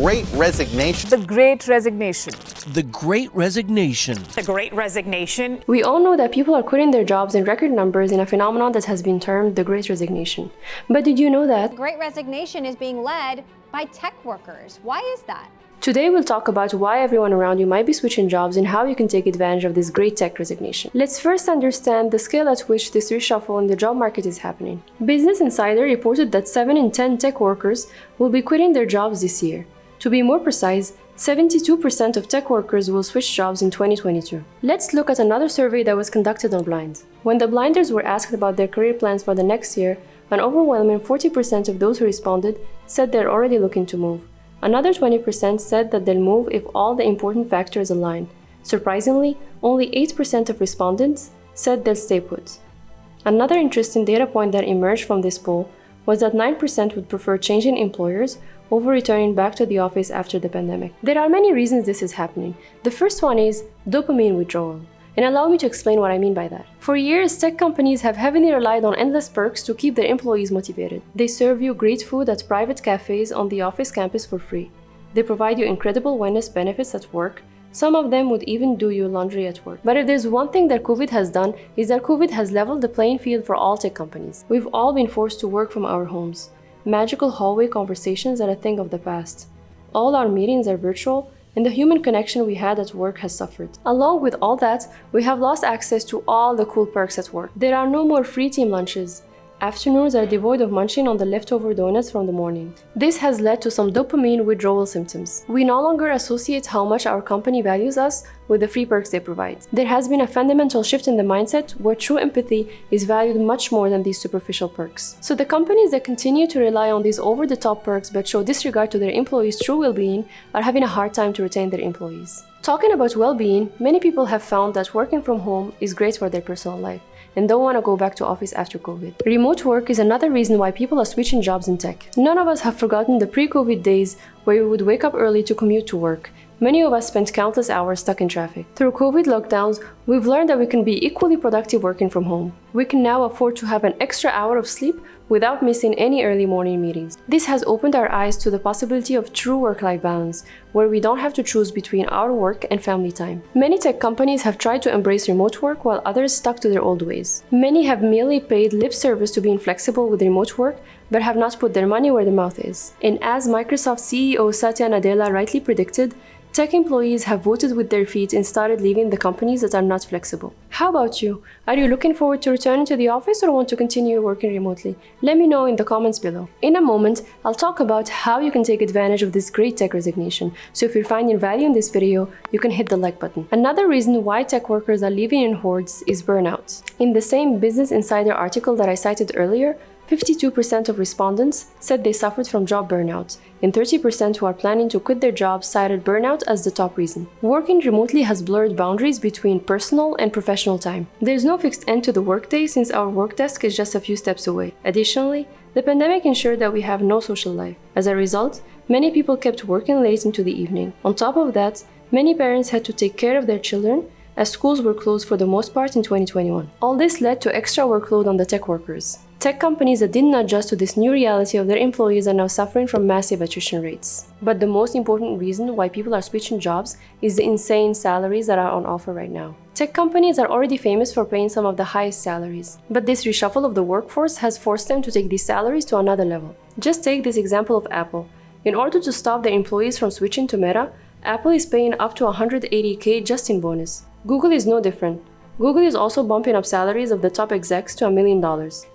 Great Resignation. The Great Resignation. The Great Resignation. The Great Resignation. We all know that people are quitting their jobs in record numbers in a phenomenon that has been termed the Great Resignation. But did you know that? Great Resignation is being led by tech workers. Why is that? Today we'll talk about why everyone around you might be switching jobs and how you can take advantage of this great tech resignation. Let's first understand the scale at which this reshuffle in the job market is happening. Business Insider reported that 7 in 10 tech workers will be quitting their jobs this year. To be more precise, 72% of tech workers will switch jobs in 2022. Let's look at another survey that was conducted on Blind. When the blinders were asked about their career plans for the next year, an overwhelming 40% of those who responded said they're already looking to move. Another 20% said that they'll move if all the important factors align. Surprisingly, only 8% of respondents said they'll stay put. Another interesting data point that emerged from this poll was that 9% would prefer changing employers over returning back to the office after the pandemic. There are many reasons this is happening. The first one is dopamine withdrawal. And allow me to explain what I mean by that. For years, tech companies have heavily relied on endless perks to keep their employees motivated. They serve you great food at private cafes on the office campus for free. They provide you incredible wellness benefits at work. Some of them would even do you laundry at work. But if there's one thing that COVID has done, is that COVID has leveled the playing field for all tech companies. We've all been forced to work from our homes. Magical hallway conversations are a thing of the past. All our meetings are virtual, and the human connection we had at work has suffered. Along with all that, we have lost access to all the cool perks at work. There are no more free team lunches. Afternoons are devoid of munching on the leftover donuts from the morning. This has led to some dopamine withdrawal symptoms. We no longer associate how much our company values us with the free perks they provide. There has been a fundamental shift in the mindset where true empathy is valued much more than these superficial perks. So the companies that continue to rely on these over-the-top perks but show disregard to their employees' true well-being are having a hard time to retain their employees. Talking about well-being, many people have found that working from home is great for their personal life and don't want to go back to office after COVID. Remote work is another reason why people are switching jobs in tech. None of us have forgotten the pre-COVID days where we would wake up early to commute to work. Many of us spent countless hours stuck in traffic. Through COVID lockdowns, we've learned that we can be equally productive working from home. We can now afford to have an extra hour of sleep without missing any early morning meetings. This has opened our eyes to the possibility of true work-life balance, where we don't have to choose between our work and family time. Many tech companies have tried to embrace remote work while others stuck to their old ways. Many have merely paid lip service to being flexible with remote work, but have not put their money where their mouth is. And as Microsoft CEO Satya Nadella rightly predicted, tech employees have voted with their feet and started leaving the companies that are not flexible. How about you? Are you looking forward to returning to the office or want to continue working remotely? Let me know in the comments below. In a moment, I'll talk about how you can take advantage of this great tech resignation. So if you're finding value in this video, you can hit the like button. Another reason why tech workers are leaving in hordes is burnout. In the same Business Insider article that I cited earlier, 52% of respondents said they suffered from job burnout, and 30% who are planning to quit their jobs cited burnout as the top reason. Working remotely has blurred boundaries between personal and professional time. There's no fixed end to the workday since our work desk is just a few steps away. Additionally, the pandemic ensured that we have no social life. As a result, many people kept working late into the evening. On top of that, many parents had to take care of their children as schools were closed for the most part in 2021. All this led to extra workload on the tech workers. Tech companies that didn't adjust to this new reality of their employees are now suffering from massive attrition rates. But the most important reason why people are switching jobs is the insane salaries that are on offer right now. Tech companies are already famous for paying some of the highest salaries, but this reshuffle of the workforce has forced them to take these salaries to another level. Just take this example of Apple. In order to stop their employees from switching to Meta, Apple is paying up to $180K just in bonus. Google is no different. Google is also bumping up salaries of the top execs to $1 million.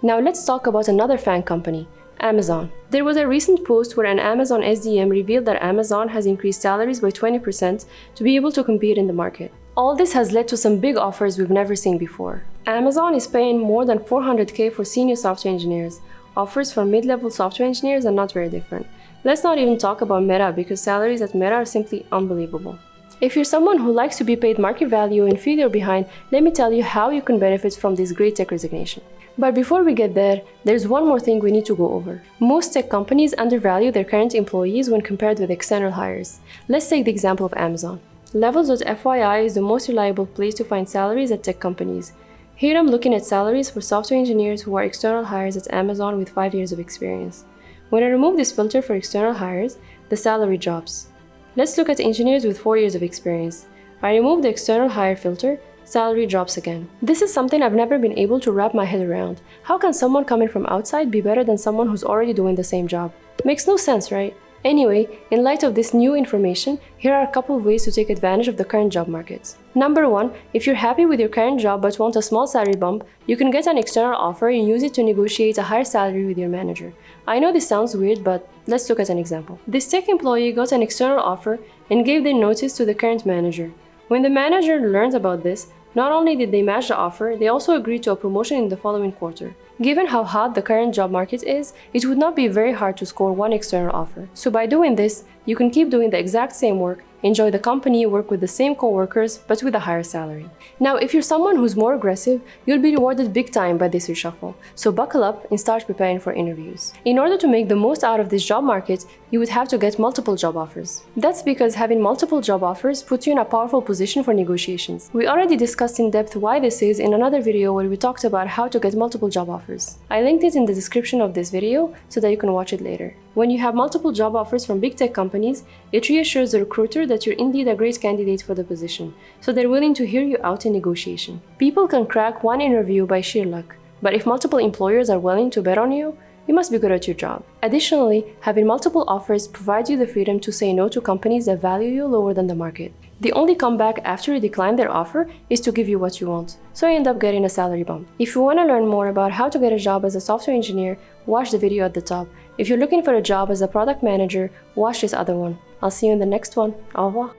Now let's talk about another FAANG company, Amazon. There was a recent post where an Amazon SDM revealed that Amazon has increased salaries by 20% to be able to compete in the market. All this has led to some big offers we've never seen before. Amazon is paying more than $400K for senior software engineers. Offers for mid-level software engineers are not very different. Let's not even talk about Meta because salaries at Meta are simply unbelievable. If you're someone who likes to be paid market value and feel you're behind, let me tell you how you can benefit from this great tech resignation. But before we get there, there's one more thing we need to go over. Most tech companies undervalue their current employees when compared with external hires. Let's take the example of Amazon. Levels.fyi is the most reliable place to find salaries at tech companies. Here I'm looking at salaries for software engineers who are external hires at Amazon with 5 years of experience. When I remove this filter for external hires, the salary jobs. Let's look at engineers with 4 years of experience. I remove the external hire filter, salary drops again. This is something I've never been able to wrap my head around. How can someone coming from outside be better than someone who's already doing the same job? Makes no sense, right? Anyway, in light of this new information, here are a couple of ways to take advantage of the current job market. Number 1, if you're happy with your current job but want a small salary bump, you can get an external offer and use it to negotiate a higher salary with your manager. I know this sounds weird, but let's look at an example. This tech employee got an external offer and gave their notice to the current manager. When the manager learned about this, not only did they match the offer, they also agreed to a promotion in the following quarter. Given how hot the current job market is, it would not be very hard to score one external offer. So by doing this, you can keep doing the exact same work, enjoy the company, work with the same co-workers, but with a higher salary. Now, if you're someone who's more aggressive, you'll be rewarded big time by this reshuffle. So buckle up and start preparing for interviews. In order to make the most out of this job market, you would have to get multiple job offers. That's because having multiple job offers puts you in a powerful position for negotiations. We already discussed in depth why this is in another video where we talked about how to get multiple job offers. I linked it in the description of this video so that you can watch it later. When you have multiple job offers from big tech companies, it reassures the recruiter that you're indeed a great candidate for the position, so they're willing to hear you out in negotiation. People can crack one interview by sheer luck, but if multiple employers are willing to bet on you, you must be good at your job. Additionally, having multiple offers provides you the freedom to say no to companies that value you lower than the market. The only comeback after you decline their offer is to give you what you want, so you end up getting a salary bump. If you want to learn more about how to get a job as a software engineer, watch the video at the top. If you're looking for a job as a product manager, watch this other one. I'll see you in the next one. Au revoir.